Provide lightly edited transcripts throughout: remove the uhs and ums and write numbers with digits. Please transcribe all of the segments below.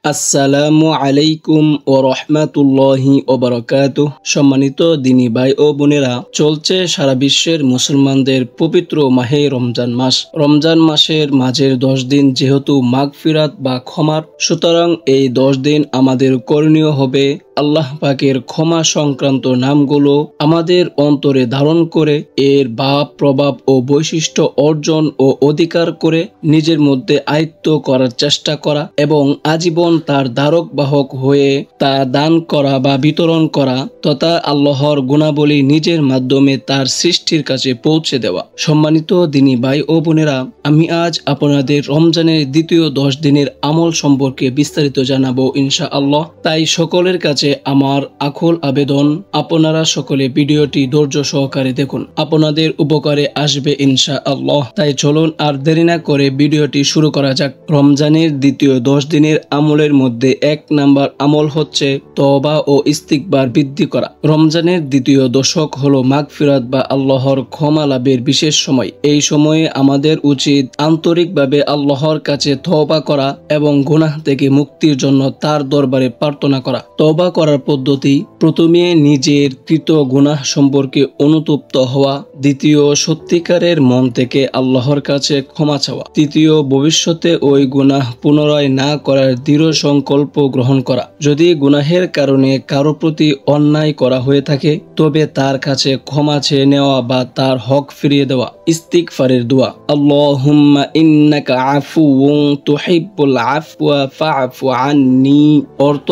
আসসালামু আলাইকুম ও রহমাতুল্লাহি ওয়া বারাকাতুহু। সম্মানিত দিনী ভাই ও বোনেরা, চলছে সারা বিশ্বের মুসলমানদের পবিত্র মাহে রমজান মাস। রমজান মাসের মাঝের 10 দিন যেহেতু মাগফিরাত বা ক্ষমার, সুতরাং এই 10 দিন আমাদের করণীয় হবে আল্লাহ পাকের ক্ষমা সংক্রান্ত নামগুলো আমাদের অন্তরে ধারণ করে এর ভাব, প্রভাব ও বৈশিষ্ট্য অর্জন ও অধিকার করে নিজের মধ্যে আয়ত্ত করার চেষ্টা করা এবং আজীবন তার ধারক বাহক হয়ে তা দান করা বা বিতরণ করা তথা আল্লাহর গুণাবলী নিজের মাধ্যমে তার সৃষ্টির কাছে পৌঁছে দেওয়া। সম্মানিত দিনী ভাই ও বোনেরা, আমি আজ আপনাদের রমজানের দ্বিতীয় 10 দিনের আমল সম্পর্কে বিস্তারিত জানাবো ইনশাআল্লাহ। তাই সকলের কাছে আমার আকুল আবেদন, আপনারা সকলে ভিডিওটি ধৈর্য সহকারে দেখুন, আপনাদের উপকারে আসবে ইনশাআল্লাহ। তাই চলুন আর দেরি না করে ভিডিওটি শুরু করা যাক। রমজানের দ্বিতীয় 10 দিনের আমলের মধ্যে 1 নাম্বার আমল হচ্ছে তওবা ও ইস্তিগফার বৃদ্ধি করা। রমজানের দ্বিতীয় দশক হলো মাগফিরাত বা আল্লাহর ক্ষমা লাভের বিশেষ সময়। এই সময়ে আমাদের উচিত আন্তরিকভাবে আল্লাহর কাছে তওবা করা এবং গুনাহ থেকে মুক্তির জন্য তার দরবারে প্রার্থনা করা। তওবা করার পদ্ধতি: প্রথমে নিজের কৃত গুনাহ সম্পর্কে অনুতপ্ত হওয়া, দ্বিতীয় সত্যিকারের মন থেকে আল্লাহর কাছে ক্ষমা চাওয়া, তৃতীয় ভবিষ্যতে ওই গুনাহ পুনরায় না করার দৃঢ় সংকল্প গ্রহণ করা। যদি গুনাহের কারণে কারো প্রতি অন্যায় করা হয়ে থাকে তবে তার কাছে ক্ষমা চেয়ে নেওয়া বা তার হক ফিরিয়ে দেওয়া। ইস্তিগফারের দোয়া: আল্লাহুম্মা ইন্নাকা আফুউন তুহিব্বুল আফওয়া ফা'ফু আন্নী। অর্থ: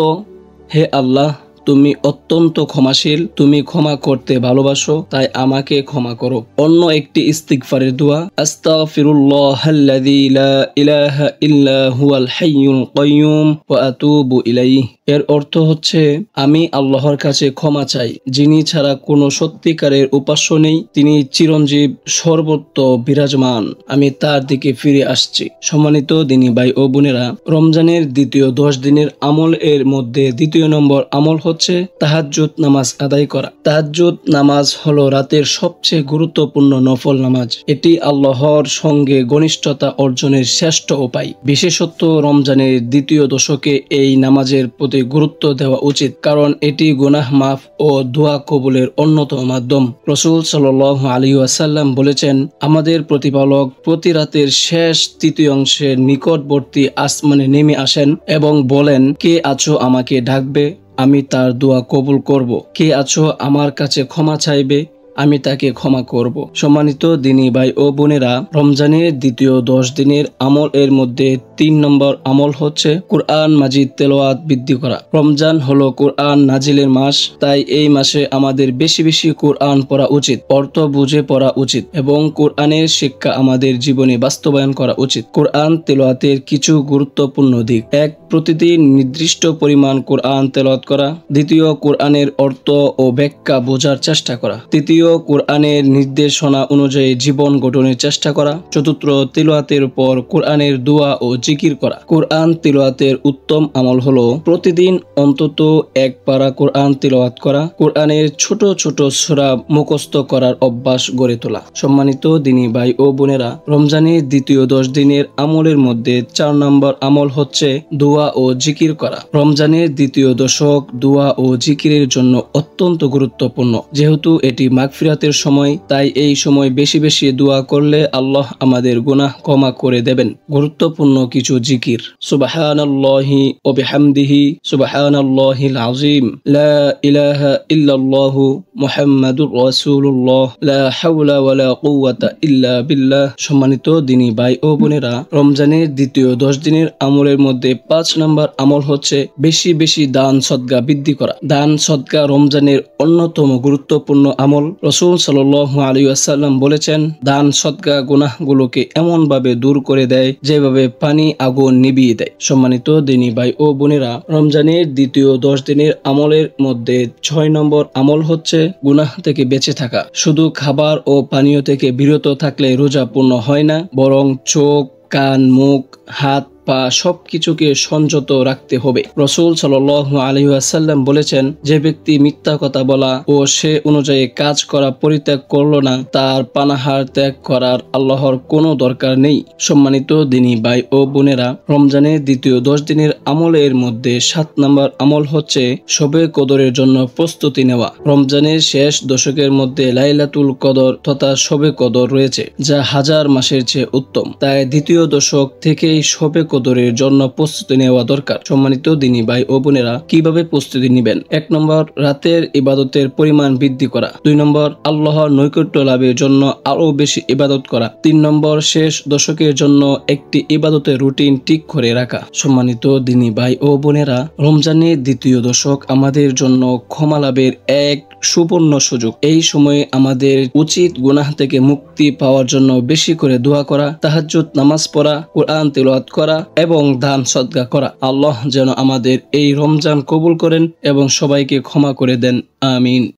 হে আল্লাহ, তুমি অত্যন্ত ক্ষমাশীল, তুমি ক্ষমা করতে ভালোবাসো, তাই আমাকে ক্ষমা করো। অন্য একটি ইস্তিগফারের দোয়া: আস্তাগফিরুল্লাহাল্লাযী লা ইলাহা ইল্লা হুয়াল হাইয়ুল কাইয়্যুম ওয়া আতুবু ইলাইহি। এর অর্থ হচ্ছে, আমি আল্লাহর কাছে ক্ষমা চাই, যিনি ছাড়া কোনো সত্যিকারের উপাস্য নেই, তিনি চিরঞ্জীব, সর্বত্র বিরাজমান, আমি তার দিকে ফিরে আসছি। সম্মানিত দিনী ভাই ও বোনেরা, রমজানের দ্বিতীয় 10 দিনের আমল এর মধ্যে দ্বিতীয় নম্বর আমল হচ্ছে তাহাজ্জুদ নামাজ আদায় করা। তাহাজ্জুদ নামাজ হলো রাতের সবচেয়ে গুরুত্বপূর্ণ নফল নামাজ। এটি আল্লাহর সঙ্গে ঘনিষ্ঠতা অর্জনের শ্রেষ্ঠ উপায়। বিশেষত রমজানের দ্বিতীয় দশকে এই নামাজের প্রতি গুরুত্ব দেওয়া উচিত, কারণ এটি গুনাহ মাফ ও দোয়া কবুলের অন্যতম মাধ্যম। রাসূল সাল্লাল্লাহু আলাইহি ওয়াসাল্লাম বলেছেন, আমাদের প্রতিপালক প্রতি রাতের শেষ তৃতীয়াংশের নিকটবর্তী আসমানে নেমে আসেন এবং বলেন, কে আছো আমাকে ডাকবে, আমি তার দোয়া কবুল করব। কে আছো আমার কাছে ক্ষমা চাইবে, আমি তাকে ক্ষমা করব। সম্মানিত দিনী ভাই ও বোনেরা, রমজানের দ্বিতীয় 10 দিনের আমল এর মধ্যে 3 নম্বর আমল হচ্ছে কুরআন মাজিদ তেলাওয়াত বৃদ্ধি করা। রমজান হলো কুরআন নাজিলের মাস, তাই এই মাসে আমাদের বেশি বেশি কুরআন পড়া উচিত, অর্থ বুঝে পড়া উচিত এবং কুরআনের শিক্ষা আমাদের জীবনে বাস্তবায়ন করা উচিত। কুরআন তেলাওয়াতের কিছু গুরুত্বপূর্ণ দিক: 1. প্রতিদিন নির্দিষ্ট পরিমাণ কুরআন তেলাওয়াত করা। দ্বিতীয়, কুরআনের অর্থ ও ব্যাখ্যা বোঝার চেষ্টা করা। তৃতীয়, কুরআনের নির্দেশনা অনুযায়ী জীবন গঠনের চেষ্টা করা। চতুর্থ, তিলাওয়াতের পর কুরআনের দোয়া ও জিকির করা। কুরআন তিলাওয়াতের উত্তম আমল হলো প্রতিদিন অন্তত 1 পারা কুরআন তিলাওয়াত করা, কুরআনের ছোট ছোট সূরা মুখস্থ করার অভ্যাস গড়ে তোলা। সম্মানিত দিনী ভাই ও বোনেরা, রমজানের দ্বিতীয় 10 দিনের আমলের মধ্যে 4 নম্বর আমল হচ্ছে দোয়া ও জিকির করা। রমজানের দ্বিতীয় দশক দোয়া ও জিকিরের জন্য অত্যন্ত গুরুত্বপূর্ণ। যেহেতু এটি মাগফিরাতের সময়, তাই এই সময় বেশি বেশি দোয়া করলে আল্লাহ আমাদের গুনাহ ক্ষমা করে দেবেন। গুরুত্বপূর্ণ কিছু জিকির: সুবহানাল্লাহি ওয়া বিহামদিহি, সুবহানাল্লাহিল আযীম, লা ইলাহা ইল্লাল্লাহু মুহাম্মাদুর রাসূলুল্লাহ, লা হাওলা ওয়ালা কুওয়াতা ইল্লা বিল্লাহ। সম্মানিত দিনী ভাই ও বোনেরা, রমজানের দ্বিতীয় 10 দিনের আমলের মধ্যে 5 নম্বর আমল হচ্ছে বেশি বেশি দান সদকা বৃদ্ধি করা। দান সদকা রমজানের অন্যতম গুরুত্বপূর্ণ আমল। রাসূল সাল্লাল্লাহু আলাইহি ওয়াসাল্লাম বলেছেন, দান সদকা গুনাহগুলোকে এমন ভাবে দূর করে দেয় যেভাবে পানি আগুন নিভিয়ে দেয়। সম্মানিত দিনী ভাই ও বোনেরা, রমজানের দ্বিতীয় 10 দিনের আমলের মধ্যে 6 নম্বর আমল হচ্ছে গুনাহ থেকে বেঁচে থাকা। শুধু খাবার ও পানীয় থেকে বিরত থাকলে রোজা পূর্ণ হয় না, বরং চোখ, কান, মুখ, হাত বা সবকিছুকে সংযত রাখতে হবে। রাসূল সাল্লাল্লাহু আলাইহি ওয়াসাল্লাম বলেছেন, যে ব্যক্তি মিথ্যা কথা বলা ও সে অনুযায়ী কাজ করা পরিত্যাগ করলো না, তার পানাহার ত্যাগ করার আল্লাহর কোনো দরকার নেই। সম্মানিত দিনী ভাই ও বোনেরা, রমজানের দ্বিতীয় 10 দিনের আমলের মধ্যে 7 নম্বর আমল হচ্ছে শবে কদরের জন্য প্রস্তুতি নেওয়া। রমজানের শেষ দশকের মধ্যে লাইলাতুল কদর তথা শবে কদর রয়েছে, যা হাজার মাসের চেয়ে উত্তম। তাই দ্বিতীয় দশক থেকেই শবে কদরের জন্য প্রস্তুতি নেওয়া দরকার। সম্মানিত দিনী ভাই ও বোনেরা, কিভাবে প্রস্তুতি নেবেন? 1 নম্বর, রাতের ইবাদতের পরিমাণ বৃদ্ধি করা। 2 নম্বর, আল্লাহর নৈকট্য লাভের জন্য আরো বেশি ইবাদত করা। 3 নম্বর, শেষ দশকের জন্য একটি ইবাদতের রুটিন ঠিক করে রাখা। সম্মানিত দিনী ভাই ও বোনেরা, রমজানের দ্বিতীয় দশক আমাদের জন্য ক্ষমা লাভের এক সুবর্ণ সুযোগ। এই সময়ে আমাদের উচিত গুনাহ থেকে মুক্তি পাওয়ার জন্য বেশি করে দোয়া করা, তাহাজ্জুদ নামাজ পড়া, কোরআন তিলাওয়াত করা এবং দান সদকা করা। আল্লাহ যেন আমাদের এই রমজান কবুল করেন এবং সবাইকে ক্ষমা করে দেন। আমিন।